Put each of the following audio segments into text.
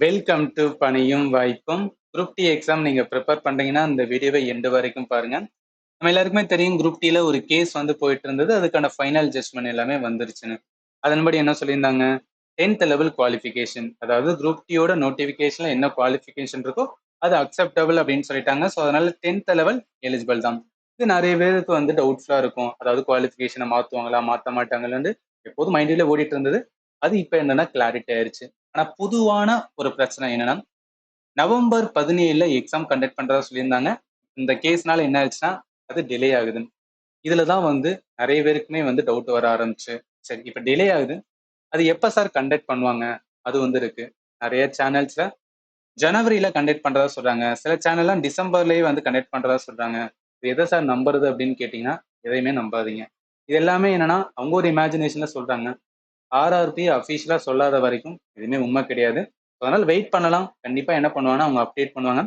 Welcome to பணியும் வாய்ப்பும். Group D exam நீங்க ப்ரிப்பேர் பண்றீங்கன்னா இந்த வீடியோவை எண்டு வரைக்கும் பாருங்க. நம்ம எல்லாருக்குமே தெரியும் குரூப் டில ஒரு கேஸ் வந்து போயிட்டு இருந்தது. அதுக்கான ஃபைனல் ஜட்ஜ்மெண்ட் எல்லாமே வந்துருச்சுன்னு. அதன்படி என்ன சொல்லியிருந்தாங்க? 10th level qualification. அதாவது குரூப் டியோட நோட்டிஃபிகேஷன்ல என்ன குவாலிஃபிகேஷன் இருக்கோ அது அக்செப்டபிள் அப்படின்னு சொல்லிட்டாங்க. ஸோ அதனால 10th லெவல் எலிஜிபிள் தான். இது நிறைய பேருக்கு வந்து டவுட்ஃபுல்லா இருக்கும். அதாவது குவாலிஃபிகேஷனை மாத்துவாங்களா, மாத்த மாட்டாங்களான்னு எப்போதும் மைண்ட்ல ஓடிட்டு இருந்தது. அது இப்போ என்னன்னா கிளாரிட்டி ஆயிருச்சு. ஆனா பொதுவான ஒரு பிரச்சனை என்னன்னா, நவம்பர் 17 எக்ஸாம் கண்டக்ட் பண்றதா சொல்லியிருந்தாங்க. இந்த கேஸ்னால என்ன ஆச்சுன்னா, அது டிலே ஆகுது. இதுல தான் வந்து நிறைய பேருக்குமே வந்து டவுட் வர ஆரம்பிச்சு. சரி இப்ப டிலே ஆகுது. அது எப்ப சார் கண்டக்ட் பண்ணுவாங்க? அது வந்து இருக்கு. நிறைய சேனல்ஸ்ல ஜனவரில கண்டக்ட் பண்றதா சொல்றாங்க. சில சேனல்லாம் டிசம்பர்லயே வந்து கண்டக்ட் பண்றதா சொல்றாங்க. இது எத சார் நம்புறது அப்படின்னு கேட்டீங்கன்னா, எதையுமே நம்பாதீங்க. இது எல்லாமே என்னன்னா, அவங்க ஒரு இமேஜினேஷன்ல சொல்றாங்க. ஆர்ஆர்பி அஃபிஷியலா சொல்லாத வரைக்கும் எதுவுமே உண்மை கிடையாது. அதனால வெயிட் பண்ணலாம். கண்டிப்பா என்ன பண்ணுவாங்கன்னா, அவங்க அப்டேட் பண்ணுவாங்க.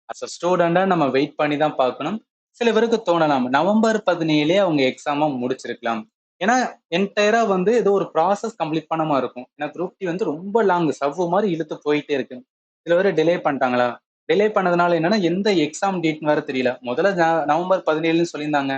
அஸ் அ ஸ்டூடெண்டா நம்ம வெயிட் பண்ணி தான் பார்க்கணும். சில பேருக்கு தோணலாம். நவம்பர் 17 அவங்க எக்ஸாம முடிச்சிருக்கலாம். ஏன்னா, என்டையரா வந்து ஏதோ ஒரு ப்ராசஸ் கம்ப்ளீட் பண்ணாம இருக்கும். ஏன்னா குரூப் டி வந்து ரொம்ப லாங் சவ்வு மாரி இழுத்து போயிட்டே இருக்கு. சில பேர் டிலே பண்ணிட்டாங்களா? டிலே பண்ணதுனால என்னன்னா, எந்த எக்ஸாம் டேட்ன்னு வேற தெரியல. முதல்ல நவம்பர் 17ன்னு சொல்லியிருந்தாங்க.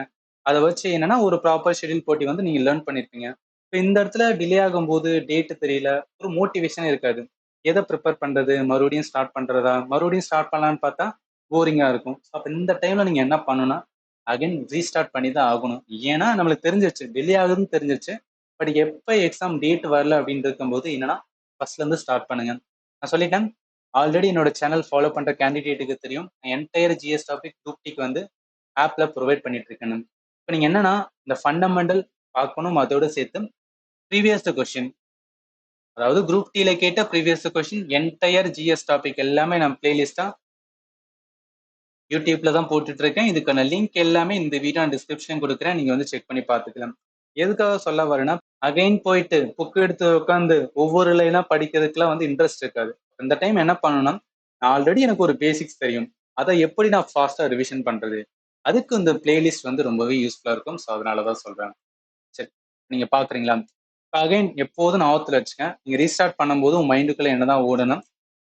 அத வச்சு என்னன்னா, ஒரு ப்ராப்பர் ஷெட்யூல் போட்டு வந்து நீங்க லேர்ன் பண்ணியிருப்பீங்க. இப்ப இந்த இடத்துல டிலே ஆகும்போது டேட் தெரியல. ஒரு மோட்டிவேஷனே இருக்காது. எத பிரிப்பேர் பண்றது? மறுபடியும் ஸ்டார்ட் பண்றதா? மறுபடியும் ஸ்டார்ட் பண்ணலான்னு பார்த்தா, போரிங்கா இருக்கும். அப்ப இந்த டைம்ல நீங்க என்ன பண்ணணும்னா, அகைன் ரீஸ்டார்ட் பண்ணி தான் ஆகணும். ஏன்னா, நம்மளுக்கு தெரிஞ்சிருச்சு. டிலே ஆகுதுன்னு தெரிஞ்சிருச்சு. பட் எப்ப எக்ஸாம் டேட் வரல அப்படின்னு இருக்கும்போது என்னன்னா, ஃபர்ஸ்ட்ல இருந்து ஸ்டார்ட் பண்ணுங்க. நான் சொல்லிட்டேன். ஆல்ரெடி என்னோட சேனல் ஃபாலோ பண்ற கேண்டிடேட்டுக்கு தெரியும். என்டையர் ஜிஎஸ் டாபிக் குரூப் டிக்கு வந்து ஆப்ல ப்ரொவைட் பண்ணிட்டு இருக்கேன்னு. இப்ப நீங்க என்னன்னா, இந்த ஃபண்டமெண்டல் பார்க்கணும். அதோட சேர்த்து ப்ரீவியஸ் கொஸ்டின் அதாவது குரூப் டில கேட்ட previous question entire GS topic எல்லாமே நான் பிளேலிஸ்டா யூடியூப்ல தான் போட்டுட்டு இருக்கேன். இதுக்கான லிங்க் எல்லாமே இந்த வீடியோ டிஸ்கிரிப்ஷன் கொடுக்குறேன். நீங்க வந்து செக் பண்ணி பார்த்துக்கலாம். எதுக்காக சொல்ல வரேன்னா, அகைன் போயிட்டு புக் எடுத்து உட்காந்து ஒவ்வொரு லைனா படிக்கிறதுக்குலாம் வந்து இன்ட்ரெஸ்ட் இருக்காது. இந்த டைம் என்ன பண்ணணும்னா, ஆல்ரெடி எனக்கு ஒரு பேசிக்ஸ் தெரியும். அதை எப்படி நான் ஃபாஸ்டா ரிவிஷன் பண்றது? அதுக்கு இந்த பிளேலிஸ்ட் வந்து ரொம்பவே யூஸ்ஃபுல்லா இருக்கும். ஸோ அதனால தான் சொல்றேன். சரி. நீங்க பாக்குறீங்களா? அகைன் எப்போதும் ஞாபகத்துல வச்சுங்க. நீங்க ரீஸ்டார்ட் பண்ணும்போது உங்க மைண்டுக்குள்ள என்னதான் ஓடணும்?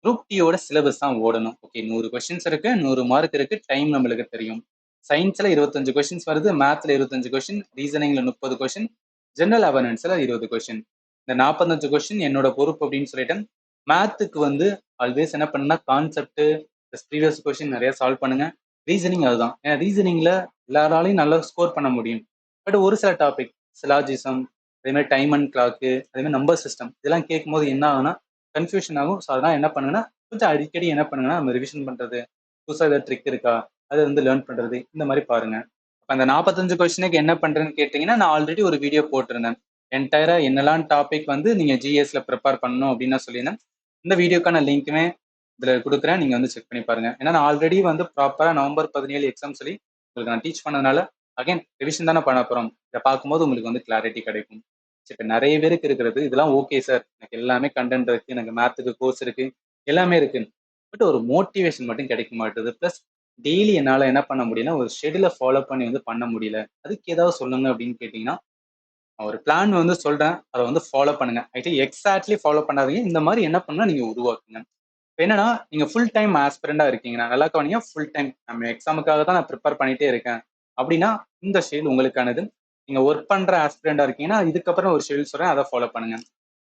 குரூப் டியோட சிலபஸ் தான் ஓடணும். ஓகே 100 கொஸ்டின்ஸ் இருக்கு, 100 மார்க் இருக்கு, டைம் நம்மளுக்கு தெரியும். சயின்ஸ்ல 25 கொஸ்டின்ஸ் வருது, மேத்ல 25 கொஸ்டின், ரீசனிங்ல 30 கொஸ்டின், ஜெனரல் அவேர்னன்ஸ்ல 20 கொஸ்டின். இந்த 45 கொஸ்டின் என்னோட பொறுப்பு அப்படின்னு சொல்லிட்டேன். மேத்துக்கு வந்து ஆல்வேஸ் என்ன பண்ணுன்னா கான்செப்ட், ப்ரீவியஸ் கொஸ்டின் நிறைய சால்வ் பண்ணுங்க. ரீசனிங் அதுதான். ஏன்னா ரீசனிங்ல எல்லாராலையும் நல்லா ஸ்கோர் பண்ண முடியும். பட் ஒரு சில டாபிக் சிலாஜிசம், அதே மாதிரி டைம் அண்ட் கிளாக்கு, அதே மாதிரி நம்பர் சிஸ்டம் இதெல்லாம் கேட்கும்போது என்ன ஆகும்னா கன்ஃபியூஷன் ஆகும். ஸோ அதனால என்ன பண்ணுங்கன்னா, கொஞ்சம் அடிக்கடி என்ன பண்ணுங்கன்னா, நம்ம ரிவிஷன் பண்றது, புதுசா ஏதாவது ட்ரிக் இருக்கா? அத வந்து லேர்ன் பண்றது, இந்த மாரி பாருங்க. அப்ப அந்த 45 கொஸ்டினுக்கு என்ன பண்றேன்னு கேட்டீங்கன்னா, நான் ஆல்ரெடி ஒரு வீடியோ போட்டிருந்தேன். என்டையரா என்னலாம் டாபிக் வந்து நீங்க ஜிஎஸ்ல ப்ரிப்பேர் பண்ணணும் அப்படின்னு நான் சொல்லியிருந்தேன். இந்த வீடியோக்கான லிங்க்குமே இதுல குடுக்குறேன். நீங்க வந்து செக் பண்ணி பாருங்க. ஏன்னா நான் ஆல்ரெடி வந்து ப்ராப்பரா நவம்பர் 17 எக்ஸாம் சொல்லி உங்களுக்கு நான் டீச் பண்ணதுனால, அகைன் ரிவிஷன் தானே பண்ண போறோம். இத பார்க்கும்போது உங்களுக்கு வந்து கிளாரிட்டி கிடைக்கும். சரி இப்ப நெறைய பேருக்கு இருக்கிறது, இதெல்லாம் ஓகே சார். எனக்கு எல்லாமே கன்டென்ட் இருக்கு. எனக்கு மேத்க்கு கோர்ஸ் இருக்கு. எல்லாமே இருக்கு. பட் ஒரு மோட்டிவேஷன் மட்டும் கிடைக்க மாட்டுது. பிளஸ் டெய்லி என்னால என்ன பண்ண முடியலன்னா, ஒரு ஷெட்யூல ஃபாலோ பண்ணி வந்து பண்ண முடியல. அதுக்கு ஏதாவது சொல்லுங்க அப்படின்னு கேட்டீங்கன்னா, நான் ஒரு பிளான் வந்து சொல்றேன். அத வந்து ஃபாலோ பண்ணுங்க. ஆக்சுவலி எக்ஸாக்ட்லி ஃபாலோ பண்ணாதீங்க. இந்த மாரி என்ன பண்ணணும்னா நீங்க உருவாக்குங்க. இப்ப என்னன்னா, நீங்க ஃபுல் டைம் ஆஸ்பிரண்டா இருக்கீங்கன்னா, நல்லா கவனிங்க. ஃபுல் டைம் நம்ம எக்ஸாமுக்காக தான் நான் பிரிப்பேர் பண்ணிட்டே இருக்கேன். அப்படின்னா, இந்த ஷெட்யூல் உங்களுக்கானது. நீங்க ஒர்க் பண்ற ஆஸ்பிரண்டா இருக்கீங்கன்னா, இதுக்கப்புறம் ஒரு ஷெட்யூல் சொல்றேன். அத ஃபாலோ பண்ணுங்க.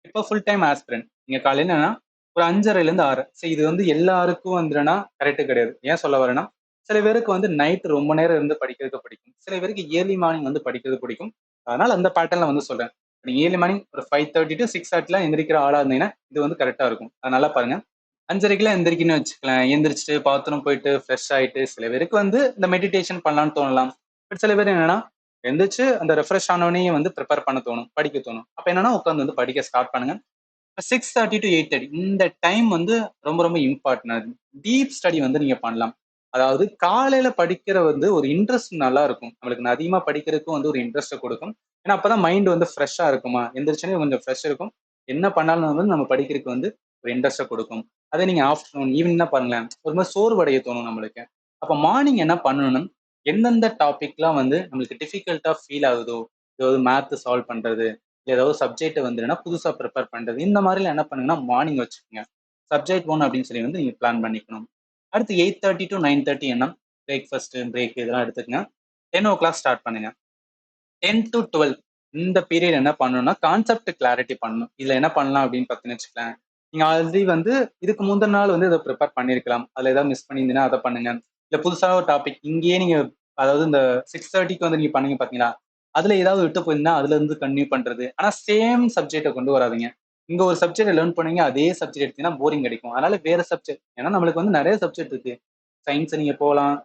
இப்போ ஃபுல் டைம் ஆஸ்பிரண்ட். நீங்க காலையில என்னன்னா, ஒரு 5:30லேருந்து 6. சரி இது வந்து எல்லாருக்கும் வந்துனா கரெக்ட் கிடையாது. ஏன் சொல்ல வரேன்னா, சில பேருக்கு வந்து நைட் ரொம்ப நேரம் இருந்து படிக்கிறது பிடிக்கும். சில பேருக்கு ஏர்லி மார்னிங் வந்து படிக்கிறது பிடிக்கும். அதனால அந்த பேட்டர்ன்ல வந்து சொல்றேன். நீங்க ஏர்லி மார்னிங் ஒரு 5:30 to 6:30லாம் எந்திரிக்கிற ஆளா இருந்தீங்கன்னா, இது வந்து கரெக்ட்டா இருக்கும். அத நல்லா பாருங்க. 5:30க்குலாம் எந்திரிக்கணும்னு வச்சுக்கங்களேன். எந்திரிச்சுட்டு பாத்ரூம் போயிட்டு ஃப்ரெஷ் ஆயிட்டு, சில பேருக்கு வந்து இந்த மெடிடேஷன் பண்ணலான்னு தோணலாம். பட் சில பேர் என்னன்னா, எந்திரிச்சு அந்த ரெஃப்ரெஷ் ஆனோனே வந்து பிரிப்பேர் பண்ண தோணும். படிக்க தோணும். அப்ப என்னன்னா உட்கார்ந்து வந்து படிக்க ஸ்டார்ட் பண்ணுங்க. 6:30 to 8:30 இந்த டைம் வந்து ரொம்ப ரொம்ப இம்பார்ட்டன்ட். டீப் ஸ்டடி வந்து நீங்க பண்ணலாம். அதாவது காலையில படிக்கிற வந்து ஒரு இன்ட்ரெஸ்ட் நல்லா இருக்கும். நம்மளுக்கு அதிகமா படிக்கிறதுக்கும் வந்து ஒரு இன்ட்ரெஸ்ட்ட கொடுக்கும். ஏன்னா அப்பதான் மைண்ட் வந்து ஃப்ரெஷ்ஷா இருக்குமா, எந்திரிச்சோனே கொஞ்சம் ஃப்ரெஷ் இருக்கும். என்ன பண்ணாலும் வந்து நம்ம படிக்கிறதுக்கு வந்து ஒரு இன்ட்ரெஸ்ட்ட கொடுக்கும். அதே நீங்க ஆஃப்டர்நூன், ஈவினிங்னா பாருங்களேன், ஒரு மாரி சோர்வடைய தோணும் நம்மளுக்கு. அப்ப மார்னிங் என்ன பண்ணணும்னா, எந்தெந்த டாபிக்லாம் வந்து நம்மளுக்கு டிஃபிகல்ட்டா ஃபீல் ஆகுதோ, அதாவது மேத் சால்வ் பண்றது, ஏதாவது சப்ஜெக்ட் வந்துன்னா புதுசா ப்ரிப்பேர் பண்றது. இந்த மாதிரிலாம் என்ன பண்ணுங்கன்னா மார்னிங் வச்சுக்கோங்க. சப்ஜெக்ட் 1 அப்படின்னு சொல்லி வந்து நீங்க பிளான் பண்ணிக்கணும். அடுத்து 8:30 to 9:30 என்ன பிரேக்ஃபாஸ்ட் பிரேக் இதெல்லாம் எடுத்துக்கங்க. 10 o'clock ஸ்டார்ட் பண்ணுங்க. 10 to 12 இந்த பீரியட் என்ன பண்ணணும்னா கான்செப்ட் கிளாரிட்டி பண்ணணும். இதுல என்ன பண்ணலாம் அப்படின்னு பார்த்தீங்கன்னு வச்சுக்கலேன். நீங்க ஆல்ரெடி வந்து இதுக்கு முந்தின நாள் வந்து இதை ப்ரிப்பேர் பண்ணியிருக்கலாம். அதுல ஏதாவது மிஸ் பண்ணியிருந்தீங்கன்னா அதை பண்ணுங்க. இல்ல புதுசா ஒரு டாபிக் இங்கேயே நீங்க அதாவது இந்த 6:30க்கு வந்து நீங்க பண்ணீங்க பாத்தீங்களா, அதுல ஏதாவது விட்டு போயிருந்தா அதுல இருந்து கன்டினியூ பண்றது. ஆனா சேம் சப்ஜெக்டை கொண்டு வராதீங்க. இங்க ஒரு சப்ஜெக்ட் லேர்ன் பண்ணீங்க அதே சப்ஜெக்ட் எடுத்தீங்கன்னா போரிங் கிடைக்கும். அதனால வேற சப்ஜெக்ட், ஏன்னா நம்மளுக்கு வந்து நிறைய சப்ஜெக்ட் இருக்கு. சயின்ஸ் நீங்க போகலாம்,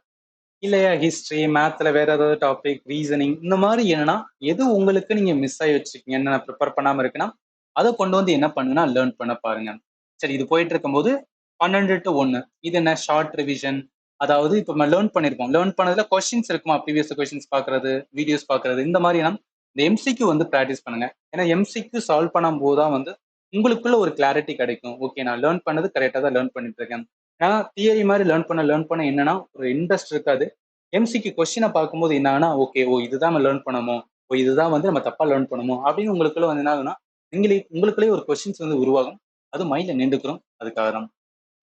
இல்லையா ஹிஸ்டரி, மேத்ல வேற ஏதாவது டாபிக், ரீசனிங், இந்த மாதிரி என்னன்னா எது உங்களுக்கு நீங்க மிஸ் ஆகி வச்சிருக்கீங்க, என்ன ப்ரிப்பேர் பண்ணாம இருக்குன்னா அதை கொண்டு வந்து என்ன பண்ணுன்னா லேர்ன் பண்ண பாருங்க. சரி, இது போயிட்டு இருக்கும்போது 12 to 1 இது என்ன ஷார்ட் ரிவிஷன். அதாவது இப்போ நம்ம லேர்ன் பண்ணிருப்போம், லேர்ன் பண்ணதுல கொஸ்டின்ஸ் இருக்குமா, ப்ரீவியஸ் கொஸ்டின்ஸ் பாக்குறது, வீடியோஸ் பாக்குறது, இந்த மாதிரி இந்த எம்சிக்யூ வந்து ப்ராக்டிஸ் பண்ணுங்க. ஏன்னா எம்சிக்யூ சால்வ் பண்ணும் போதுதான் வந்து உங்களுக்குள்ள ஒரு கிளாரிட்டி கிடைக்கும். ஓகே, நான் லேர்ன் பண்ணது கரெக்டா தான் லேர்ன் பண்ணிட்டு இருக்கேன். ஏன்னா தியரி மாதிரி லேர்ன் பண்ண என்னன்னா ஒரு இன்ட்ரெஸ்ட் இருக்காது. எம்சிக்கு கொஸ்டினை பார்க்கும்போது என்ன ஆகுனா, ஓகே ஓ இதுதான் நம்ம லேர்ன் பண்ணமோ, ஓ இதுதான் வந்து நம்ம தப்பா லேர்ன் பண்ணமோ அப்படின்னு உங்களுக்குள்ள வந்து என்ன ஆகுனா உங்களுக்குள்ளேயே ஒரு கொஸ்டின்ஸ் வந்து உருவாகும். அது மைண்ட்ல நின்றுக்கிறோம். அதுக்காக தான்.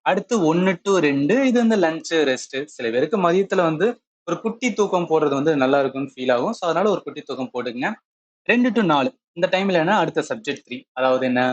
அடுத்து 1 to 2 இது வந்து லஞ்ச் ரெஸ்ட். சில பேருக்கு மதியத்துல வந்து ஒரு குட்டி தூக்கம் போடுறது வந்து நல்லா இருக்கும்னு ஃபீல் ஆகும். ஸோ அதனால ஒரு குட்டி தூக்கம் போட்டுக்கங்க. 2 to 4 இந்த டைம்ல என்ன அடுத்த சப்ஜெக்ட் 3, அதாவது என்ன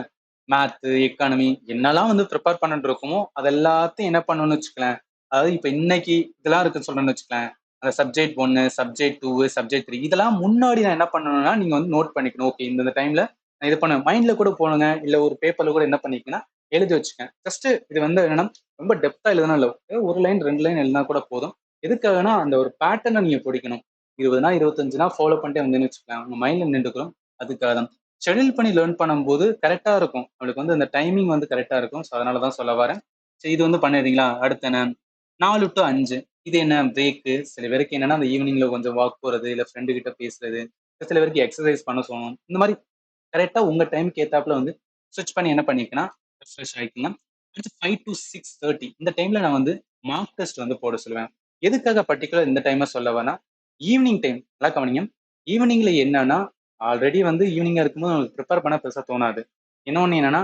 மேத், எக்கானமி என்னெல்லாம் வந்து ப்ரிப்பேர் பண்ணிட்டு இருக்குமோ அது எல்லாத்தையும் என்ன பண்ணணும்னு வச்சுக்கலாம். அதாவது இப்ப இன்னைக்கு இதெல்லாம் இருக்குன்னு சொல்றேன்னு வச்சுக்கலாம். அந்த சப்ஜெக்ட் 1, சப்ஜெக்ட் 2, சப்ஜெக்ட் 3 இதெல்லாம் முன்னாடி நான் என்ன பண்ணணும்னா நீங்க வந்து நோட் பண்ணிக்கணும். ஓகே, இந்த டைம்ல நான் இது பண்ண மைண்ட்ல கூட போனுங்க, இல்ல ஒரு பேப்பர்ல கூட என்ன பண்ணிக்கன்னா எழுதி வச்சுக்கேன். ஜஸ்ட் இது வந்து என்னன்னா ரொம்ப டெப்தா எழுதணும் இல்ல, ஒரு லைன் 2 லைன் எழுதினா கூட போதும். எதுக்காகனா அந்த ஒரு பேட்டர்னை நீங்க பிடிக்கணும். 20 நாள் 25 நாள் ஃபாலோ பண்ணிட்டே வந்தேன்னு வச்சுக்கலாம், உங்க மைண்ட்ல நின்றுக்கிறோம். அதுக்காக தான் ஷெடியூல் பண்ணி லேர்ன் பண்ணும்போது கரெக்டா இருக்கும். உங்களுக்கு வந்து அந்த டைமிங் வந்து கரெக்டா இருக்கும். ஸோ அதனால தான் சொல்ல வரேன். சரி, இது வந்து பண்ணிடுறீங்களா? அடுத்து என்ன 4 to 5 இது என்ன பிரேக்கு. சில பேருக்கு என்னன்னா அந்த ஈவினிங்ல கொஞ்சம் வாக் போறது, இல்ல ஃப்ரெண்டு கிட்ட பேசுறது, சில பேருக்கு எக்ஸசைஸ் பண்ண சொல்லணும். இந்த மாதிரி கரெக்டா உங்க டைம்க்கு ஏத்தாப்புல வந்து ஸ்விட்ச் பண்ணி என்ன பண்ணிக்கலாம் ரெஃப்ரெஷ் ஆயிக்கலாம். அடுத்து 5 to 6:30 இந்த டைம்ல நான் வந்து மார்க் டெஸ்ட் வந்து போட சொல்லுவேன். எதுக்காக பர்டிகுலர் இந்த டைமை சொல்ல வரேன்னா, ஈவினிங் டைம் நல்லா கவனிங்க. ஈவினிங்ல என்னன்னா ஆல்ரெடி வந்து ஈவினிங்கா இருக்கும்போது உங்களுக்கு ப்ரிப்பேர் பண்ண பெருசா தோணாது. இன்னொன்னு என்னன்னா,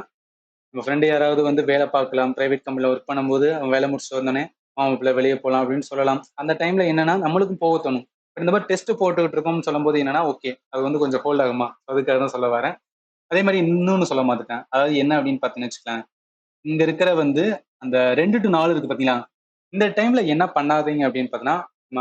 உங்க ஃப்ரெண்டு யாராவது வந்து வேலை பார்க்கலாம், பிரைவேட் கம்பெனில ஒர்க் பண்ணும்போது அவன் வேலை முடிச்சுட்டு வந்தோடனே அவன் வெளியே போகலாம் அப்படின்னு சொல்லலாம். அந்த டைம்ல என்னன்னா நம்மளுக்கும் போக தோணும். இந்த மாதிரி டெஸ்ட் போட்டுக்கிட்டு இருக்கோம்னு சொல்லும்போது என்னன்னா ஓகே அது வந்து கொஞ்சம் ஹோல்ட் ஆகுமா, அதுக்காக தான் சொல்ல வரேன். அதே மாதிரி இன்னொன்னு சொல்ல மாட்டேன். அதாவது என்ன அப்படின்னு பார்த்தீங்கன்னு வச்சுக்கலாம், இங்க இருக்கிற வந்து அந்த 2 to 4 இருக்கு பாத்தீங்களா, இந்த டைம்ல என்ன பண்ணாதீங்க அப்படின்னு பார்த்தீங்கன்னா,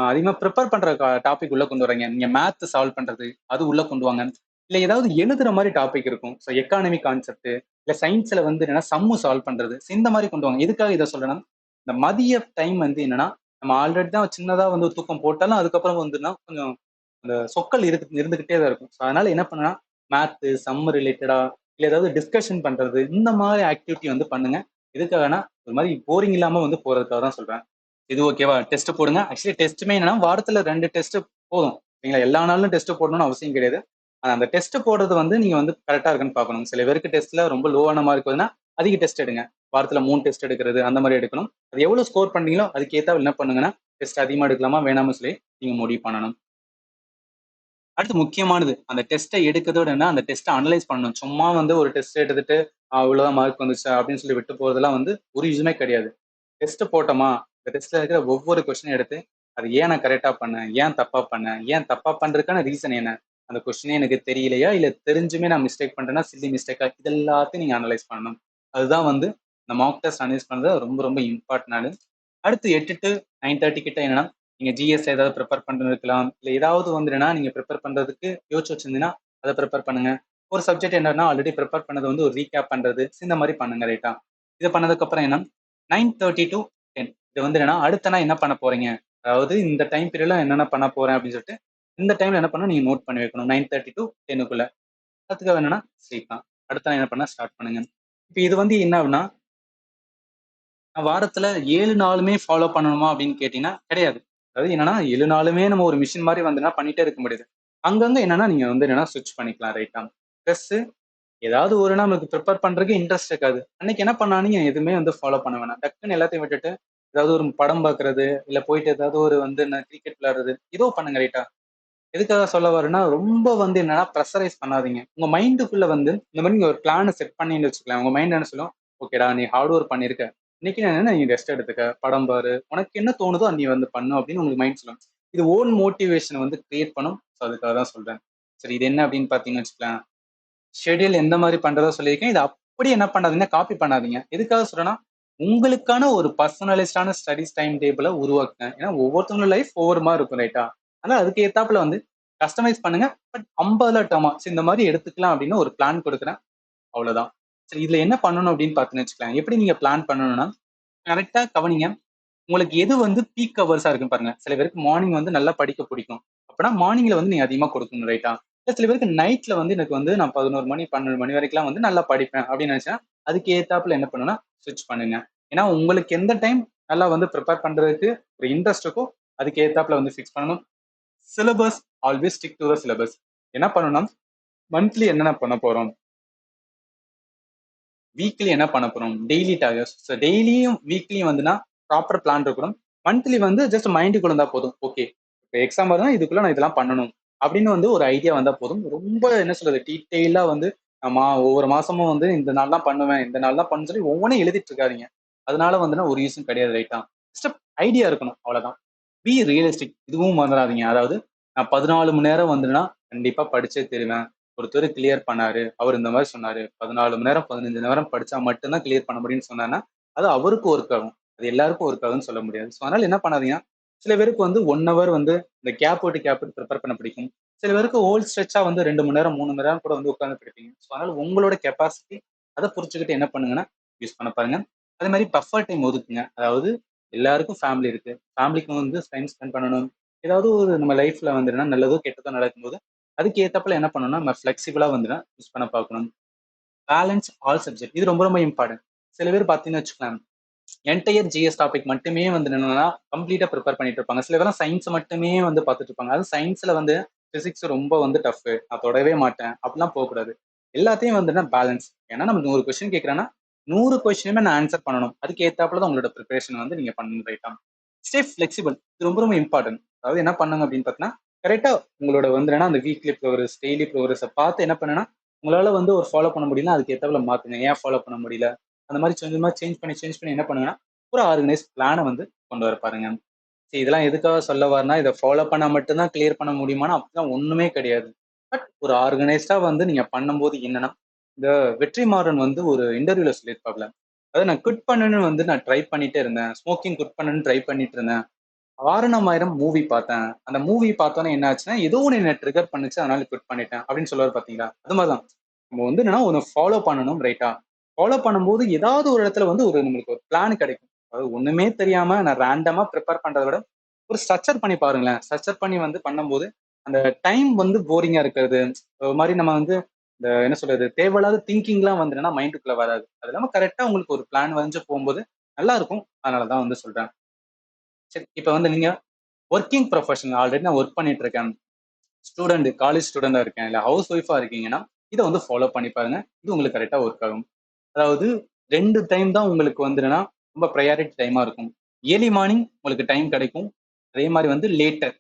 அதிகமா ப்ரிப்பேர் பண்ற டாபிக் உள்ள கொண்டு வரீங்க. நீங்க மேத் சால்வ் பண்றது அது உள்ள கொண்டு வாங்க. இல்ல ஏதாவது எழுதுற மாதிரி டாபிக் இருக்கும். ஸோ எக்கானமி கான்செப்ட், இல்ல சயின்ஸ்ல வந்து என்னன்னா சம்மு சால்வ் பண்றது, இந்த மாதிரி கொண்டு வாங்க. எதுக்காக இதை சொல்றேன்னா, இந்த மதிய டைம் வந்து என்னன்னா நம்ம ஆல்ரெடி தான் சின்னதா வந்து ஒரு தூக்கம் போட்டாலும் அதுக்கப்புறம் வந்துன்னா கொஞ்சம் அந்த சொற்கள் இருந்துகிட்டே தான் இருக்கும். ஸோ அதனால என்ன பண்ணுன்னா மேத், சம் ரிலேட்டடா இல்ல ஏதாவது டிஸ்கஷன் பண்றது, இந்த மாதிரி ஆக்டிவிட்டி வந்து பண்ணுங்க. எதுக்காகனா ஒரு மாதிரி போரிங் இல்லாம வந்து போறதுக்காக தான் சொல்றேன். இது ஓகேவா? டெஸ்ட் போடுங்க. ஆக்சுவலி டெஸ்ட்டுமே என்னன்னா வாரத்துல 2 டெஸ்ட் போதும். நீங்களா எல்லா நாளும் டெஸ்ட் போடணும்னு அவசியம் கிடையாது. ஆனா அந்த டெஸ்ட் போடுறது வந்து நீங்க வந்து கரெக்டா இருக்குன்னு பார்க்கணும். சில பேருக்கு டெஸ்ட்ல ரொம்ப லோவான மார்க் வருதுன்னா அதிக டெஸ்ட் எடுங்க. வாரத்துல 3 டெஸ்ட் எடுக்கிறது அந்த மாதிரி எடுக்கணும். அது எவ்வளவு ஸ்கோர் பண்றீங்களோ அதுக்கு ஏத்தாப்புல என்ன பண்ணுங்கன்னா டெஸ்ட் அதிகமா எடுக்கலாமா வேணாமா சொல்லி நீங்க முடிவு பண்ணணும். அடுத்து முக்கியமானது, அந்த டெஸ்ட்டை எடுக்கிறதோட என்ன அந்த டெஸ்ட்டை அனலைஸ் பண்ணணும். சும்மா வந்து ஒரு டெஸ்ட் எடுத்துட்டு இவ்வளவுதான் மார்க் வந்துச்சு அப்படின்னு சொல்லி விட்டு போறதெல்லாம் வந்து ஒரு யூஸுமே கிடையாது. டெஸ்ட் போட்டோமா, இந்த டெஸ்ட்ல இருக்கிற ஒவ்வொரு கொஸ்டினையும் எடுத்து அது ஏன் நான் கரெக்டா பண்ணேன், ஏன் தப்பா பண்ணேன், ஏன் தப்பா பண்றதுக்கான ரீசன் என்ன, அந்த கொஸ்டினே எனக்கு தெரியலையா, இல்ல தெரிஞ்சுமே நான் மிஸ்டேக் பண்றேன்னா சில்லி மிஸ்டேக்கா, இது எல்லாத்தையும் நீங்க அனலைஸ் பண்ணணும். அதுதான் வந்து இந்த மார்க் டெஸ்ட் அனலைஸ் பண்றது ரொம்ப ரொம்ப இம்பார்ட்டன்ட். அடுத்து 8 to 9:30 கிட்ட என்னன்னா நீங்க ஜிஎஸ் ஏதாவது ப்ரிப்பேர் பண்றது இருக்கலாம், இல்ல ஏதாவது வந்துன்னா நீங்க ப்ரிப்பேர் பண்றதுக்கு யோசிச்சு வச்சிருந்தீங்கன்னா அதை ப்ரிப்பேர் பண்ணுங்க. ஒரு சப்ஜெக்ட் என்னன்னா ஆல்ரெடி ப்ரிப்பேர் பண்ணது வந்து ஒரு ரீகேப் பண்றது, இந்த மாதிரி பண்ணுங்க ரைட்டா. இது பண்ணதுக்கு அப்புறம் என்ன 9:30 to 10 இது வந்து என்னன்னா அடுத்த நாள் என்ன பண்ண போறீங்க, அதாவது இந்த டைம் பீரியட்ல என்னென்ன பண்ண போறேன் அப்படின்னு சொல்லிட்டு இந்த டைம்ல என்ன பண்ணணும் நீங்க நோட் பண்ணி வைக்கணும். 9:30 to 10க்குள்ள. அதுக்காக என்னன்னா ஸ்லீப் தான். அடுத்த நாள் என்ன பண்ண ஸ்டார்ட் பண்ணுங்க. இப்போ இது வந்து என்ன அப்படின்னா வாரத்துல 7 நாளுமே ஃபாலோ பண்ணணுமா அப்படின்னு கேட்டீங்கன்னா கிடையாது. அதாவது என்னன்னா 7 நாளுமே நம்ம ஒரு மிஷின் மாதிரி வந்துன்னா பண்ணிட்டே இருக்க முடியாது. அங்கங்க என்னன்னா நீங்க வந்து என்னன்னா ஸ்விட்ச் பண்ணிக்கலாம் ரைட்டா. பிளஸ் ஏதாவது ஒரு நாள் நமக்கு ப்ரிப்பேர் பண்றதுக்கு இன்ட்ரெஸ்ட் இருக்காது. அன்னைக்கு என்ன பண்ணா நீங்க எதுவுமே வந்து ஃபாலோ பண்ண வேணாம். டக்குன்னு எல்லாத்தையும் விட்டுட்டு ஏதாவது ஒரு படம் பார்க்கறது, இல்ல போயிட்டு ஏதாவது ஒரு வந்து கிரிக்கெட் விளையாடுறது, ஏதோ பண்ணுங்க ரைட்டா. எதுக்காக சொல்ல வரேன்னா ரொம்ப வந்து என்னன்னா ப்ரெஷரைஸ் பண்ணாதீங்க. உங்க மைண்டுக்குள்ள வந்து இந்த மாதிரி நீங்க ஒரு பிளானை செட் பண்ணின்னு வச்சுக்கலாம். உங்க மைண்ட் என்ன சொல்லும், ஓகேடா நீ ஹார்ட் ஒர்க் பண்ணிருக்க, இன்னைக்கு என்ன நீ ரெஸ்ட் எடுத்துக்க, படம் பாரு, உனக்கு என்ன தோணுதோ நீ வந்து பண்ணு அப்படின்னு உங்களுக்கு மைண்ட் சொல்லும். இது ஓன் மோட்டிவேஷன் வந்து கிரியேட் பண்ணும். ஸோ அதுக்காக தான் சொல்றேன். சரி இது என்ன அப்படின்னு பாத்தீங்கன்னு வச்சுக்கலாம், ஷெட்யூல் எந்த மாதிரி பண்றதா சொல்லியிருக்கேன். இது அப்படி என்ன பண்ணாதீங்க, காப்பி பண்ணாதீங்க. எதுக்காக சொல்றேன்னா, உங்களுக்கான ஒரு பர்சனலைஸ்டான ஸ்டடிஸ் டைம் டேபிள உருவாக்குங்க. ஏன்னா ஒவ்வொருத்தவங்க லைஃப் ஒவ்வொரு மாதிரி இருக்கும் ரைட்டா? ஆனா அதுக்கு ஏத்தாப்புல வந்து கஸ்டமைஸ் பண்ணுங்க. பட் 50 டேர்மா சரி இந்த மாதிரி எடுத்துக்கலாம் அப்படின்னு ஒரு பிளான் கொடுக்குறேன். அவ்வளவுதான். சரி இதுல என்ன பண்ணணும் அப்படின்னு பாத்தீங்கன்னு வச்சுக்கலாம். எப்படி நீங்க பிளான் பண்ணணும்னா, கரெக்டா கவனிங்க. உங்களுக்கு எது வந்து பீக் ஹவர்ஸா இருக்குன்னு பாருங்க. சில பேருக்கு மார்னிங் வந்து நல்லா படிக்க பிடிக்கும். அப்பனா மார்னிங்ல வந்து நீங்க அதிகமா கொடுக்கணும் ரைட்டா? இல்ல சில பேருக்கு நைட்ல வந்து எனக்கு வந்து நான் 11 மணி 12 மணி வரைக்கும்லாம் வந்து நல்லா படிப்பேன் அப்படின்னு நினைச்சா, அதுக்கு ஏத்தாப்புல என்ன பண்ணுன்னா ஸ்விட்ச் பண்ணுங்க. ஏன்னா உங்களுக்கு எந்த டைம் நல்லா வந்து ப்ரிப்பேர் பண்றதுக்கு ஒரு இன்ட்ரெஸ்ட் இருக்கோ, அதுக்கு ஏத்தாப்புல வந்து ஃபிக்ஸ் பண்ணணும். Syllabus always stick to the syllabus. என்ன பண்ணணும்னா, மந்த்லி என்னென்ன பண்ண போறோம்? வீக்லி என்ன பண்ண போறோம்? Daily targets. ஸோ டெய்லியும், வீக்லியும் வந்துனா ப்ராப்பர் பிளான் இருக்கணும். மந்த்லி வந்து ஜஸ்ட் மைண்டுக்குள்ள இருந்தா போதும். ஓகே. இப்ப எக்ஸாம் வருதுன்னா இதுக்குள்ள நான் இதெல்லாம் பண்ணணும். அப்படின்னு வந்து ஒரு ஐடியா வந்தா போதும். ரொம்ப என்ன சொல்றது? டீட்டெயிலா வந்து ஆமா ஒவ்வொரு மாசமும் வந்து இந்த நாள் தான் பண்ணுவேன். இந்த நாள் தான் பண்ணணும்னு சொல்லி ஒவ்வொன்னும் எழுதிட்டு இருக்காதீங்க. அதனால வந்துனா ஒரு யூஸும் கிடையாது ரைட்டா? ஜஸ்ட் ஐடியா இருக்கணும். அவ்வளவுதான். Be realistic. இதுவும் மறந்துடாதீங்க. அதாவது நான் 14 மணி நேரம் வந்துன்னா கண்டிப்பா படிச்சே தருவேன். ஒருத்தர் கிளியர் பண்ணாரு. அவர் இந்த மாதிரி சொன்னாரு. 14 மணி நேரம், 15 மணி நேரம் படிச்சா மட்டும் தான் கிளியர் பண்ண முடியும்னு சொன்னாருன்னா, அது அவருக்கு ஒர்க் ஆகும். அது எல்லாருக்கும் ஒர்க் ஆகும்னு சொல்ல முடியாது. ஸோ அதனால என்ன பண்ணாதீங்கன்னா, சில பேருக்கு வந்து 1 ஹவர் வந்து இந்த கேப் விட்டு ப்ரிப்பேர் பண்ண பிடிக்கும். சில பேருக்கு ஹோல் ஸ்ட்ரெச்சா வந்து 2 மணி நேரம், 3 மணி நேரம் கூட வந்து உட்கார்ந்து படிப்பீங்க. ஸோ அதனால உங்களோட கெப்பாசிட்டி அத புரிஞ்சுக்கிட்டு என்ன பண்ணுங்கன்னா, யூஸ் பண்ண பாருங்க. அதே மாரி பஃபர் டைம் ஒதுக்குங்க. அதாவது எல்லாருக்கும் ஃபேமிலி இருக்கு. ஃபேமிலிக்கு வந்து டைம் ஸ்பெண்ட் பண்ணணும். ஏதாவது ஒரு நம்ம லைஃப்ல வந்துன்னா நல்லதோ, கெட்டதோ நடக்கும்போது அதுக்கு ஏத்தாப்புல என்ன பண்ணணும்னா, நம்ம ஃப்ளெக்சிபிளா வந்துனா யூஸ் பண்ண பார்க்கணும். Balance all subject. இது ரொம்ப ரொம்ப இம்பார்ட்டன்ட். சில பேர் பார்த்தீங்கன்னு வச்சுக்கோங்களேன், என்டையர் ஜிஎஸ் டாபிக் மட்டுமே வந்து என்னன்னா, கம்ப்ளீட்டா ப்ரிப்பேர் பண்ணிட்டு இருப்பாங்க. சில பேர்லாம் சயின்ஸ் மட்டுமே வந்து பார்த்துட்டு இருப்பாங்க. அதுவும் சயின்ஸ்ல வந்து பிசிக்ஸ் ரொம்ப வந்து டஃப். நான் தொடவே மாட்டேன். அப்படிலாம் போகக்கூடாது. எல்லாத்தையும் வந்துனா பேலன்ஸ். ஏன்னா நம்ம 100 கொஸ்டின் கேட்கறான்னா, 100 கொஸ்டினுமே நான் ஆன்சர் பண்ணணும். அதுக்கு ஏத்தாப்புல தான் உங்களோட பிரிப்பரேஷன் வந்து நீங்க பண்ணணும் ரைட்டா? Stay flexible. இது ரொம்ப ரொம்ப இம்பார்ட்டன்ட். அதாவது என்ன பண்ணுங்க அப்படின்னு பார்த்தீங்கன்னா, கரெக்ட்டா உங்களோட வந்து என்னன்னா, அந்த வீக்லி ப்ரோகிரஸ், டெய்லி ப்ரோகிரஸ பார்த்து என்ன பண்ணுன்னா, உங்களால வந்து ஒரு ஃபாலோ பண்ண முடியலன்னா, அதுக்கு ஏத்தாப்புல மாத்துங்க. ஏன் ஃபாலோ பண்ண முடியல? அந்த மாரி கொஞ்சமா சேஞ்ச் பண்ணி என்ன பண்ணுங்கன்னா, ஒரு ஆர்கனைஸ் பிளான வந்து கொண்டு வர பாருங்க. சரி இதெல்லாம் எதுக்காக சொல்ல வரேன்னா, இத ஃபாலோ பண்ணா மட்டும் தான் கிளியர் பண்ண முடியுமான்னா, அப்படிலாம் ஒண்ணுமே கிடையாது. பட் ஒரு ஆர்கனைஸ்டா வந்து நீங்க பண்ணும்போது என்னன்னா, இந்த வெற்றிமாறன் வந்து ஒரு இன்டர்வியூல சொல்லியிருப்பாப்ல. அதாவது நான் குவிட் பண்ணணும்னு வந்து நான் ட்ரை பண்ணிட்டே இருந்தேன். ஸ்மோக்கிங் குவிட் பண்ணணும்னு ட்ரை பண்ணிட்டு இருந்தேன். "வாரணமாயிரம்" மூவி பார்த்தேன். அந்த மூவி பார்த்தோனே என்ன ஆச்சுன்னா, ஏதோ ஒண்ணு என்ன ட்ரிகர் பண்ணுச்சு. அதனால குவிட் பண்ணிட்டேன். அப்படின்னு சொல்லுவாரு பார்த்தீங்களா? அது மாரி தான். நம்ம வந்து என்னன்னா, ஒண்ணு ஃபாலோ பண்ணணும் ரைட்டா? ஃபாலோ பண்ணும்போது ஏதாவது ஒரு இடத்துல வந்து ஒரு நம்மளுக்கு ஒரு பிளான் கிடைக்கும். அதாவது ஒண்ணுமே தெரியாம நான் ரேண்டமா பிரிப்பேர் பண்றத விட, ஒரு ஸ்ட்ரக்சர் பண்ணி பாருங்களேன். ஸ்ட்ரக்சர் பண்ணி வந்து பண்ணும்போது, அந்த டைம் வந்து போரிங்கா இருக்கிறது. ஒரு மாரி நம்ம வந்து இந்த என்ன சொல்றது? தேவையில்லாத திங்கிங்லாம் வந்து என்னன்னா மைண்டுக்குள்ள வராது. அது இல்லாம கரெக்ட்டா உங்களுக்கு ஒரு பிளான் வரைஞ்சு போம்போது நல்லா இருக்கும். அதனால தான் வந்து சொல்றேன். சரி, இப்ப வந்து நீங்க வொர்க்கிங் ப்ரொஃபஷனல் ஆல்ரெடி நான் வொர்க் பண்ணிட்டு இருக்கேன். ஸ்டூடண்ட் காலேஜ் ஸ்டூடெண்ட்டா இருக்கேன். இல்ல ஹவுஸ் ஒய்ஃபா இருக்கீங்கன்னா, இத வந்து ஃபாலோ பண்ணி பாருங்க. இது உங்களுக்கு கரெக்ட்டா ஒர்க் ஆகும். அதாவது 2 டைம் தான் உங்களுக்கு வந்து என்னன்னா, ரொம்ப பிரையாரிட்டி டைமா இருக்கும். ஏர்லி மார்னிங் உங்களுக்கு டைம் கிடைக்கும். அதே மாரி வந்து லேட்டர்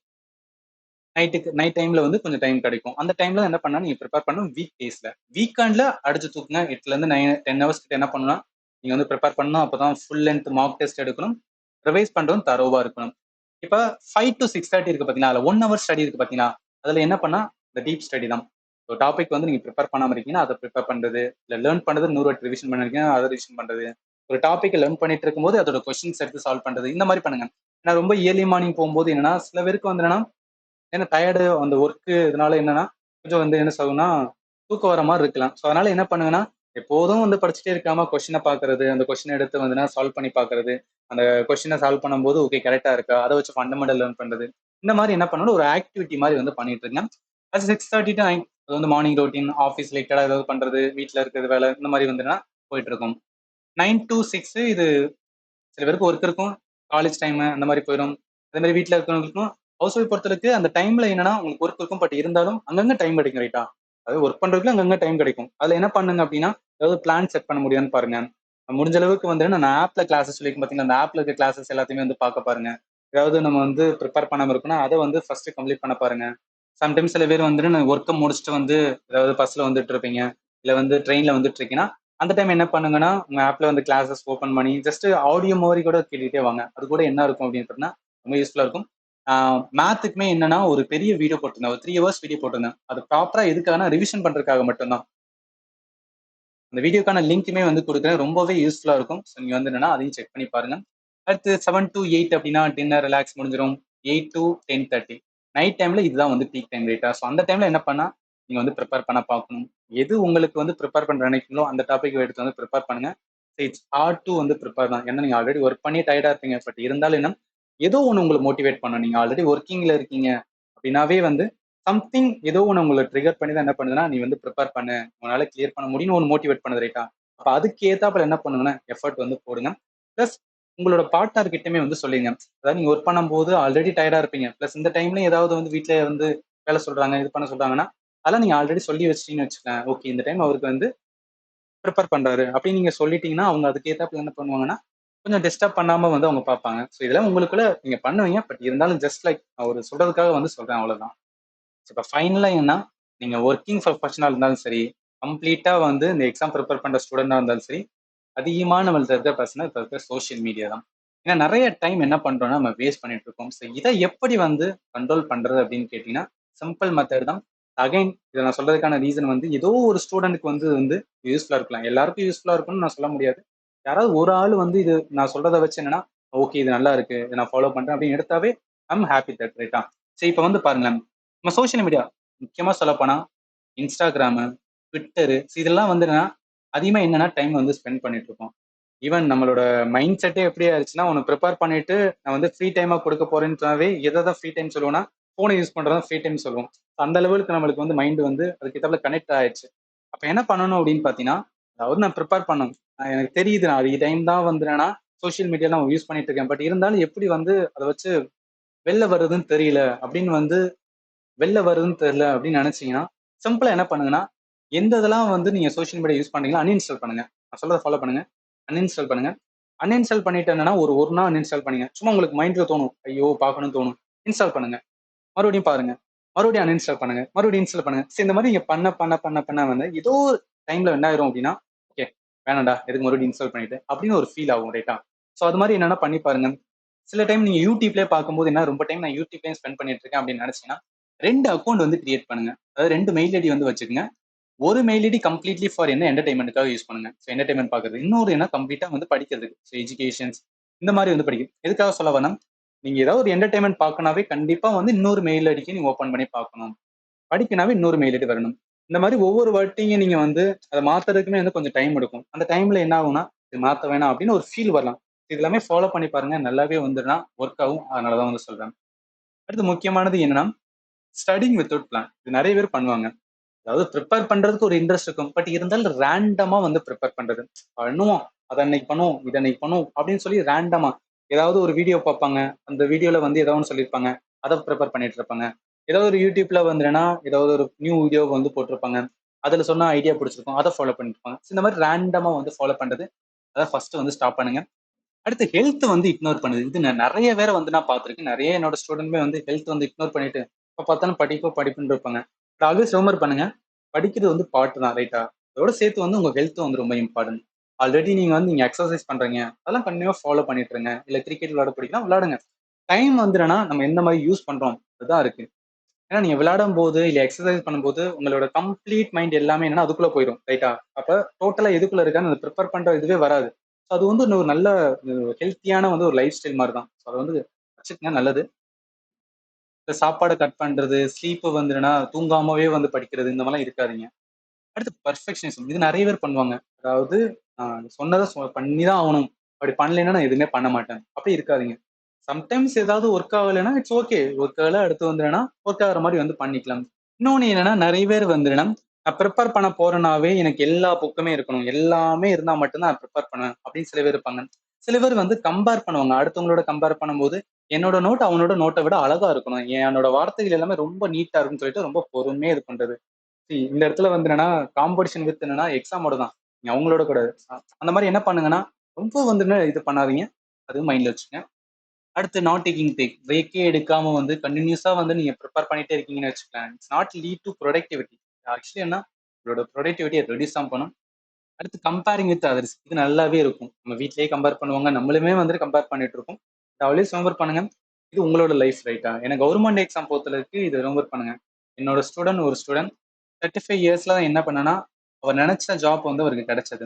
நைட் டைம்ல வந்து கொஞ்சம் டைம் கிடைக்கும். அந்த டைம்ல என்ன பண்ணா நீங்க பிரிப்பேர் பண்ணணும் வீக் டேஸ்ல. வீக்கெண்ட்ல அடிச்சு தூக்குங்க. 8லருந்து 10 ஹவர்ஸ் கிட்ட என்ன பண்ணணும்னா, நீங்க வந்து பிரிப்பேர் பண்ணணும். அப்பதான் ஃபுல் லென்த் மார்க் டெஸ்ட் எடுக்கணும். ரிவைஸ் பண்றதும் தரோவா இருக்கணும். இப்ப 5 டூ 6:30 இருக்கு பார்த்தீங்களா? அதுல 1 ஹவர் ஸ்டடி இருக்கு பார்த்தீங்களா? அதுல என்ன பண்ணா, இந்த டீப் ஸ்டடி தான். ஒரு டாபிக் வந்து நீங்க பிரிப்பேர் பண்ணாம இருக்கீங்கன்னா, அத பிரிப்பேர் பண்றது. இல்ல லேர்ன் பண்ணது 100 வாட்டி ரிவிஷன் பண்ணிருக்கீங்க, அத ரிவிஷன் பண்றது. ஒரு டாபிக்க லேர்ன் பண்ணிட்டு இருக்கும்போது, அதோட கொஸ்டின்ஸ் எடுத்து சால்வ் பண்றது. இந்த மாரி பண்ணுங்க. ஏன்னா ரொம்ப இயர்லி மார்னிங் போம்போது என்னன்னா, சில பேருக்கு வந்து என்னன்னா, ஏன்னா டயர்டு அந்த ஒர்க்கு இதனால என்னன்னா, கொஞ்சம் வந்து என்ன சொல்லும்னா, தூக்கம் வர மாரி இருக்கலாம். ஸோ அதனால என்ன பண்ணுங்கன்னா, எப்போதும் வந்து படிச்சுட்டே இருக்காம கொஸ்டின பார்க்கறது, அந்த கொஸ்டின எடுத்து வந்துனா சால்வ் பண்ணி பார்க்கறது. அந்த கொஸ்டின சால்வ் பண்ணும்போது ஓகே கரெக்ட்டா இருக்கா? அத வச்சு ஃபண்டமெண்டல் லேர்ன் பண்றது. இந்த மாரி என்ன பண்ணணும், ஒரு ஆக்டிவிட்டி மாரி வந்து பண்ணிட்டு இருங்க. அது 6:30 டூ 9 அது வந்து மார்னிங் ரொட்டீன், ஆஃபீஸ் ரிலேட்டடா ஏதாவது பண்றது, வீட்ல இருக்கிறது வேலை இந்த மாரி வந்துனா போயிட்டு இருக்கும். 9 டூ 6 இது சில பேருக்கு ஒர்க் இருக்கும். காலேஜ் டைமு அந்த மாரி போயிரும். அதே மாரி வீட்ல இருக்கிறவங்களுக்கும் ஹவுஸ் ஒய்ஃப் பொறுத்தளவுக்கு அந்த டைம்ல என்னன்னா, உங்களுக்கு ஒர்க் இருக்கும். பட் இருந்தாலும் அங்கங்க டைம் கிடைக்கும் ரைட்டா? அதாவது ஒர்க் பண்றதுக்குள்ள அங்கங்க டைம் கிடைக்கும். அதுல என்ன பண்ணுங்க அப்டின்னா, ஏதாவது பிளான் செட் பண்ண முடியுதான்னு பாருங்க. முடிஞ்ச அளவுக்கு வந்து நான் ஆப்ல கிளாஸஸ் சொல்லியிருக்கேன் பார்த்தீங்களா, அந்த ஆப்ல இருக்க கிளாஸஸ் எல்லாத்தையுமே வந்து பார்க்க பாருங்க. ஏதாவது நம்ம வந்து பிரிப்பேர் பண்ணாம இருக்கோம்னா, அத வந்து ஃபர்ஸ்ட் கம்ப்ளீட் பண்ண பாருங்க. சம்டைம்ஸ் சில பேர் வந்துட்டு நான் ஒர்க்க முடிச்சுட்டு வந்து ஏதாவது பஸ்ல வந்துட்டு இருப்பீங்க. இல்ல வந்து ட்ரெயின்ல வந்துட்டு இருக்கீங்கன்னா, அந்த டைம் என்ன பண்ணுங்கன்னா உங்க ஆப்ல வந்து கிளாஸஸ் ஓப்பன் பண்ணி ஜஸ்ட் ஆடியோ மாதிரி கூட கேட்டுட்டே வாங்க. அது கூட என்ன இருக்கும் அப்படின்னு சொன்னா ரொம்ப யூஸ்ஃபுல்லா இருக்கும். மேத்துக்குமே என்னன்னா ஒரு பெரிய வீடியோ போட்டிருந்தேன். ஒரு 3 ஹவர்ஸ் வீடியோ போட்டிருந்தேன். அது ப்ராப்பரா எதுக்காகனா ரிவிஷன் பண்றதுக்காக மட்டும்தான். அந்த வீடியோக்கான லிங்க்குமே வந்து கொடுக்குறேன். ரொம்பவே யூஸ்ஃபுல்லா இருக்கும். ஸோ நீங்க வந்து என்னன்னா அதையும் செக் பண்ணி பாருங்க. அடுத்து 7 to 8 அப்படின்னா டின்னர் ரிலாக்ஸ் முடிஞ்சிடும். 8 to 10:30 நைட் டைம்ல இதுதான் வந்து பீக் டைம் ரைட்டா. ஸோ அந்த டைம்ல என்ன பண்ணா நீங்க வந்து ப்ரிப்பேர் பண்ண பார்க்கணும். எது உங்களுக்கு வந்து ப்ரிப்பேர் பண்ற நினைக்கிறீங்களோ அந்த டாபிக் எடுத்து வந்து ப்ரிப்பேர் பண்ணுங்க. இட்ஸ் ஹார்ட் டு வந்து ப்ரிப்பேர் தான். ஏன்னா நீங்க ஆல்ரெடி ஒர்க் பண்ணி டயர்டா இருப்பீங்க. பட் இருந்தாலும் என்ன ஏதோ ஒன்று உங்களை மோட்டிவேட் பண்ணும். நீங்க ஆல்ரெடி ஒர்க்கிங்ல இருக்கீங்க அப்படின்னாவே வந்து சம்திங் ஏதோ ஒன்று உங்களை ட்ரிகர் பண்ணி தான் என்ன பண்ணுதுன்னா நீ வந்து ப்ரிப்பேர் பண்ணு, உன்னால கிளியர் பண்ண முடியும்னு ஒன்று மோட்டிவேட் பண்ணுது ரைட்டா. அப்ப அதுக்கு ஏத்தாப்புல என்ன பண்ணுங்கன்னா எஃபர்ட் வந்து போடுங்க. பிளஸ் உங்களோட பார்ட்னர் கிட்டயுமே வந்து சொல்லிங்க. அதாவது நீங்க ஒர்க் பண்ணும்போது ஆல்ரெடி டயர்டா இருப்பீங்க. பிளஸ் இந்த டைம்ல ஏதாவது வந்து வீட்ல வந்து வேலை சொல்றாங்க, இது பண்ண சொல்றாங்கன்னா, அதெல்லாம் நீங்க ஆல்ரெடி சொல்லி வச்சிட்டீங்கன்னு வச்சுக்கோங்க. ஓகே இந்த டைம் அவருக்கு வந்து ப்ரிப்பேர் பண்றாரு அப்படின்னு நீங்க சொல்லிட்டீங்கன்னா, அவங்க அதுக்கு ஏத்தாப்புல என்ன பண்ணுவாங்கன்னா, கொஞ்சம் டிஸ்டர்ப் பண்ணாம வந்து அவங்க பார்ப்பாங்க. ஸோ இதெல்லாம் உங்களுக்குள்ள நீங்க பண்ணுவீங்க. பட் இருந்தாலும் ஜஸ்ட் லைக் நான் ஒரு சொல்றதுக்காக வந்து சொல்றேன் அவ்வளவுதான். இப்ப ஃபைனலா என்ன, நீங்க ஒர்க்கிங் ப்ரொஃபஷனலா இருந்தாலும் சரி, கம்ப்ளீட்டா வந்து இந்த எக்ஸாம் ப்ரிப்பேர் பண்ற ஸ்டூடெண்டா இருந்தாலும் சரி, அதிகமான நம்மள்ட்ட இருக்க பிரச்சனை இப்ப இருக்க சோசியல் மீடியா தான். ஏன்னா நெறைய டைம் என்ன பண்றோம்னா, நம்ம வேஸ்ட் பண்ணிட்டு இருக்கோம். ஸோ இத எப்படி வந்து கண்ட்ரோல் பண்றது அப்படின்னு கேட்டீங்கன்னா, சிம்பிள் மெத்தட் தான். அகைன் இத நான் சொல்றதுக்கான ரீசன் வந்து ஏதோ ஒரு ஸ்டூடெண்ட்க்கு வந்து யூஸ்ஃபுல்லா இருக்கலாம். எல்லாருக்கும் யூஸ்ஃபுல்லா இருக்கும்னு நான் சொல்ல முடியாது. யாராவது ஒரு ஆள் வந்து இது நான் சொல்றத வச்சு என்னன்னா, ஓகே இது நல்லா இருக்கு. இத நான் ஃபாலோ பண்றேன் அப்படின்னு எடுத்தாவே ஐம் ஹாப்பி தட் ரைட்டா. சரி இப்ப வந்து பாருங்களேன். நம்ம சோசியல் மீடியா முக்கியமா சொல்லப்போனா இன்ஸ்டாகிராமு, ட்விட்டரு இதெல்லாம் வந்து என்னன்னா, அதிகமா என்னன்னா டைம் வந்து ஸ்பெண்ட் பண்ணிட்டு இருக்கோம். ஈவன் நம்மளோட மைண்ட் செட்டே எப்படி ஆயிருச்சுன்னா, ஒண்ணு ப்ரிப்பேர் பண்ணிட்டு நான் வந்து ஃப்ரீ டைமா கொடுக்க போறேன்றாவே எத தான் ஃப்ரீ டைம் சொல்லுவோம்னா, ஃபோன யூஸ் பண்றத ஃப்ரீ டைம் சொல்லுவோம். அந்த லெவலுக்கு நம்மளுக்கு வந்து மைண்ட் வந்து அதுக்கு ஏத்தாப்புல கனெக்ட் ஆயிடுச்சு. அப்ப என்ன பண்ணணும் அப்படின்னு பார்த்தீங்கன்னா, அதாவது நான் ப்ரிப்பேர் பண்ணணும். எனக்கு தெரியுது நான் அதிக டைம் தான் வந்து என்னன்னா, சோசியல் மீடியா நான் யூஸ் பண்ணிட்டு இருக்கேன். பட் இருந்தாலும் எப்படி வந்து அத வச்சு வெளில வர்றதுன்னு தெரியல அப்படின்னு வந்து வெளில வருதுன்னு தெரியல அப்படின்னு நினைச்சீங்கன்னா, சிம்பிளா என்ன பண்ணுங்கன்னா, எந்த இதெல்லாம் வந்து நீங்க சோசியல் மீடியா யூஸ் பண்றீங்களோ அன்இன்ஸ்டால் பண்ணுங்க. நான் சொல்றத ஃபாலோ பண்ணுங்க. அன்இன்ஸ்டால் பண்ணுங்க. அன்இன்ஸ்டால் பண்ணிட்டு என்னன்னா, ஒரு நாள் அன்இன்ஸ்டால் பண்ணீங்க. சும்மா உங்களுக்கு மைண்ட்ல தோணும். ஐயோ! பார்க்கணும்னு தோணும். இன்ஸ்டால் பண்ணுங்க. மறுபடியும் பாருங்க. மறுபடியும் அன்இன்ஸ்டால் பண்ணுங்க. மறுபடியும் இன்ஸ்டால் பண்ணுங்க. சரி இந்த மாரி நீங்க பண்ண வந்து ஏதோ ஒரு டைம்ல என்ன ஆயிரும் அப்படின்னா, ஓகே வேணாம்டா. எதுக்கு மறுபடியும் இன்ஸ்டால் பண்ணிட்டு அப்படின்னு ஒரு ஃபீல் ஆகும் ரைட்டா? ஸோ அது மாரி என்னன்னா பண்ணி பாருங்க. சில டைம் நீங்க YouTubeலயே பார்க்கும்போது என்ன ரொம்ப டைம் நான் YouTubeலயே ஸ்பெண்ட் பண்ணிட்டு இருக்கேன் அப்படின்னு நினைச்சீங்கன்னா, 2 அக்கவுண்ட் வந்து கிரியேட் பண்ணுங்க. அதாவது 2 மெயில் ஐடி வந்து வச்சுக்கங்க. ஒரு மெயில் ஐடி கம்ப்ளீட்லி ஃபார் என்ன என்டர்டெயின்மென்ட்க்காக யூஸ் பண்ணுங்க. ஸோ என்டர்டெயின்மென்ட் பார்க்குறது. இன்னொரு என்ன கம்ப்ளீட்டா வந்து படிக்கிறதுக்கு. ஸோ எஜுகேஷன்ஸ் இந்த மாரி வந்து படிக்கும். எதுக்காக சொல்ல வரேன்னா, நீங்க ஏதாவது ஒரு என்டர்டெயின்மென்ட் பார்க்கணும்னாவே கண்டிப்பா வந்து இன்னொரு மெயில் ஐடிக்கு நீங்க ஓப்பன் பண்ணி பார்க்கணும். படிக்கனாவே இன்னொரு மெயில் ஐடி வரணும். இந்த மாரி ஒவ்வொரு வாட்டியும் நீங்க வந்து அத மாத்துறதுக்குமே வந்து கொஞ்சம் டைம் எடுக்கும். அந்த டைம்ல என்ன ஆகும்னா, இது மாத்த வேணாம் அப்படின்னு ஒரு ஃபீல் வரலாம். இது எல்லாமே ஃபாலோ பண்ணி பாருங்க. நல்லாவே வந்துருனா ஒர்க் ஆகும். அதனால தான் வந்து சொல்றேன். அடுத்து முக்கியமானது என்னன்னா, ஸ்டடியிங் வித்தவுட் பிளான். இது நெறைய பேர் பண்ணுவாங்க. அதாவது ப்ரிப்பேர் பண்றதுக்கு ஒரு இன்ட்ரெஸ்ட் இருக்கும். பட் இருந்தாலும் ரேண்டமா வந்து ப்ரிப்பேர் பண்றது. பண்ணுவோம். அத அன்னைக்கு பண்ணுவோம். இத அன்னைக்கு பண்ணுவோம். அப்படின்னு சொல்லி ரேண்டமா ஏதாவது ஒரு வீடியோ பார்ப்பாங்க. அந்த வீடியோல வந்து ஏதோ ஒண்ணு சொல்லியிருப்பாங்க. அத ப்ரிப்பேர் பண்ணிட்டு இருப்பாங்க. ஏதாவது ஒரு YouTubeல வந்துன்னா, ஏதாவது ஒரு நியூ வீடியோ வந்து போட்டிருப்பாங்க. அதுல சொன்ன ஐடியா பிடிச்சிருக்கும். அத ஃபாலோ பண்ணிட்டு இருப்பாங்க. இந்த மாரி ரேண்டமா வந்து ஃபாலோ பண்றது. அத ஃபர்ஸ்ட் வந்து ஸ்டாப் பண்ணுங்க. அடுத்து ஹெல்த் வந்து இக்னோர் பண்ணுது. இது நான் நெறைய பேர வந்து நான் பார்த்துருக்கேன். நெறைய என்னோட ஸ்டூடண்ட்மே வந்து ஹெல்த் வந்து இக்னோர் பண்ணிட்டு, எப்ப பார்த்தாலும் படிப்புன்னு இருப்பாங்க. ஆல்வேஸ் ரிமெம்பர் பண்ணுங்க. படிக்கிறது வந்து பார்ட் தான் ரைட்டா? அதோட சேர்த்து வந்து உங்க ஹெல்த் வந்து ரொம்ப இம்பார்ட்டன்ட். ஆல்ரெடி நீங்க எக்ஸர்சைஸ் பண்றீங்க. அதெல்லாம் கன்டினியூவா ஃபாலோ பண்ணிட்டு இருங்க. இல்ல கிரிக்கெட் விளையாட பிடிக்கும்னா விளையாடுங்க. டைம் வந்து என்னன்னா, நம்ம எந்த மாரி யூஸ் பண்றோம். அதுதான் இருக்கு. ஏன்னா நீங்க விளையாடும்போது, இல்ல எக்ஸர்சைஸ் பண்ணும்போது, உங்களோட கம்ப்ளீட் மைண்ட் எல்லாமே என்னன்னா அதுக்குள்ள போயிரும். ரைட்டா? அப்ப டோட்டலா எதுக்குள்ள இருக்கான்னு அந்த பிரிப்பேர் பண்ற இதுவே வராது. ஸோ அது வந்து ஒரு நல்ல ஹெல்த்தியான வந்து ஒரு லைஃப் ஸ்டைல் மாரி தான். ஸோ அத வந்து வச்சுக்கங்க நல்லது. இந்த சாப்பாட கட் பண்றது, ஸ்லீப் வந்து என்னன்னா தூங்காமவே வந்து படிக்கிறது, இந்த மாரிலாம் இருக்காதீங்க. அடுத்து பெர்ஃபெக்ஷனிசம். இது நெறைய பேர் பண்ணுவாங்க. அதாவது சொன்னத பண்ணி தான் ஆவணும். அப்படி பண்ணலைன்னா நான் எதுவுமே பண்ண மாட்டேன். அப்படி இருக்காதீங்க. சம்டைம்ஸ் ஏதாவது ஒர்க் ஆகலைன்னா இட்ஸ் ஓகே. ஒர்க் ஆகல அடுத்து வந்து என்னன்னா, ஒர்க் ஆகுற மாரி வந்து பண்ணிக்கலாம். இன்னொன்னு என்னன்னா, நெறைய பேர் வந்து என்னன்னா, நான் பிரிப்பேர் பண்ண போறேன்னாவே எனக்கு எல்லா புக்குமே இருக்கணும். எல்லாமே இருந்தா மட்டும் தான் நான் பிரிப்பேர் பண்ணுவேன். அப்படின்னு சில பேர் இருப்பாங்க. சில பேர் வந்து கம்பேர் பண்ணுவாங்க. அடுத்தவங்களோட கம்பேர் பண்ணும்போது, என்னோட நோட் அவனோட நோட்ட விட அழகா இருக்கணும். என்னோட வார்த்தைகள் எல்லாமே ரொம்ப நீட்டா இருக்குன்னு சொல்லிட்டு ரொம்ப பொறுமையா இது பண்றது. இந்த இடத்துல வந்து என்னன்னா, காம்படிஷன் வித் என்னன்னா எக்ஸாமோட தான். நீங்க அவங்களோட கூடாது. அந்த மாரி என்ன பண்ணுங்கன்னா, ரொம்ப வந்து இது பண்ணாதீங்க. அதுவும் மைண்ட்ல வச்சுக்கங்க. அடுத்து நாட் டேக்கிங் பிரேக்கே எடுக்காம வந்து கன்டினியூஸா வந்து நீங்க ப்ரிப்பேர் பண்ணிட்டே இருக்கீங்கன்னு வச்சுக்கோங்களேன். It's not lead to productivity. Actually என்ன உங்களோட ப்ரொடக்டிவிட்டியை ரெடியூஸ் தான் பண்ணும். அடுத்து கம்பேரிங் வித் அதர்ஸ். இது நல்லாவே இருக்கும். நம்ம வீட்லயே கம்பேர் பண்ணுவாங்க. நம்மளுமே வந்துட்டு கம்பேர் பண்ணிட்டு இருக்கோம். ஆல்வேஸ் ரிமெம்பர் பண்ணுங்க. இது உங்களோட லைஃப் ரைட்டா? ஏன்னா கவர்மெண்ட் எக்ஸாம் பொறுத்தளவுக்கு இது ரிமெம்பர் பண்ணுங்க. என்னோட ஒரு ஸ்டூடண்ட் 35 இயர்ஸ்ல என்ன பண்ணனா, அவர் நினைச்ச ஜாப் வந்து அவருக்கு கிடைச்சது.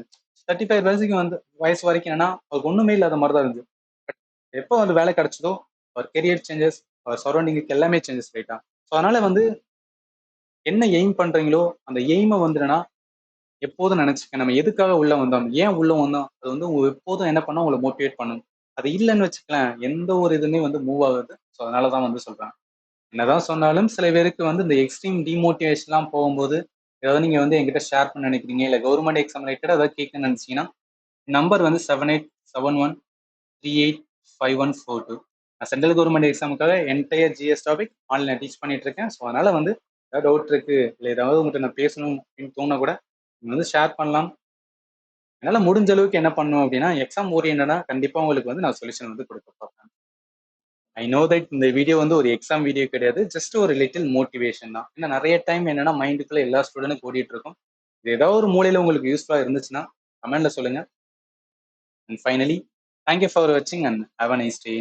35 வயசு வரைக்கும் என்னன்னா, அவருக்கு ஒண்ணுமே இல்லாத மாதிரி தான் இருந்துச்சு. பட் எப்போ வந்து வேலை கிடைச்சதோ, அவர் கெரியர் சேஞ்சஸ், அவர் சரௌண்டிங்க்கு எல்லாமே சேஞ்சஸ் ரைட்டா? ஸோ அதனால வந்து என்ன எய்ம் பண்றீங்களோ, அந்த எய்மை வந்து என்னன்னா எப்போதும் நினைச்சுக்க நம்ம எதுக்காக உள்ள வந்தோம், ஏன் உள்ள வந்தோம், அது வந்து எப்போதும் என்ன பண்ணா உங்களை மோட்டிவேட் பண்ணும். அது இல்லைன்னு வச்சுக்கலாம், எந்த ஒரு இதுவுமே வந்து மூவ் ஆகுது. ஸோ அதனாலதான் வந்து சொல்றேன். என்னதான் சொன்னாலும் சில பேருக்கு வந்து இந்த எக்ஸ்ட்ரீம் டிமோட்டிவேஷன்லாம் போகும்போது ஏதாவது நீங்க வந்து என்கிட்ட ஷேர் பண்ண நினைக்கிறீங்க, இல்லை கவர்மெண்ட் எக்ஸாம் ரிலேட்டட் ஏதாவது கேட்கணும்னு நினைச்சீங்கன்னா நம்பர் வந்து 7871385142. நான் சென்ட்ரல் கவர்மெண்ட் எக்ஸாமுக்காக entire GS topic online teach பண்ணிட்டு இருக்கேன். ஸோ அதனால வந்து ஏதாவது டவுட் இருக்கு, இல்லை ஏதாவது உங்கள்கிட்ட நான் பேசணும் அப்படின்னு தோண கூட நீங்க வந்து ஷேர் பண்ணலாம். என்னால முடிஞ்ச அளவுக்கு என்ன பண்ணும் அப்படின்னா, எக்ஸாம் ஓரியன்டா கண்டிப்பா உங்களுக்கு வந்து நான் சொல்யூஷன் வந்து கொடுக்க பார்ப்பேன். ஐ நோ தட் இந்த வீடியோ வந்து ஒரு எக்ஸாம் வீடியோ கிடையாது. ஜஸ்ட் ஒரு லிட்டில் மோட்டிவேஷன் தான். ஏன்னா நிறைய டைம் என்னன்னா மைண்டுக்குள்ள எல்லா ஸ்டூடெண்ட்டும் ஓடிட்டு இருக்கும். இது ஏதாவது ஒரு மூலையில உங்களுக்கு யூஸ்ஃபுல்லா இருந்துச்சுன்னா கமெண்ட்ல சொல்லுங்க. அண்ட் ஃபைனலி, தேங்க்யூ ஃபார் வாட்சிங் and have a nice day.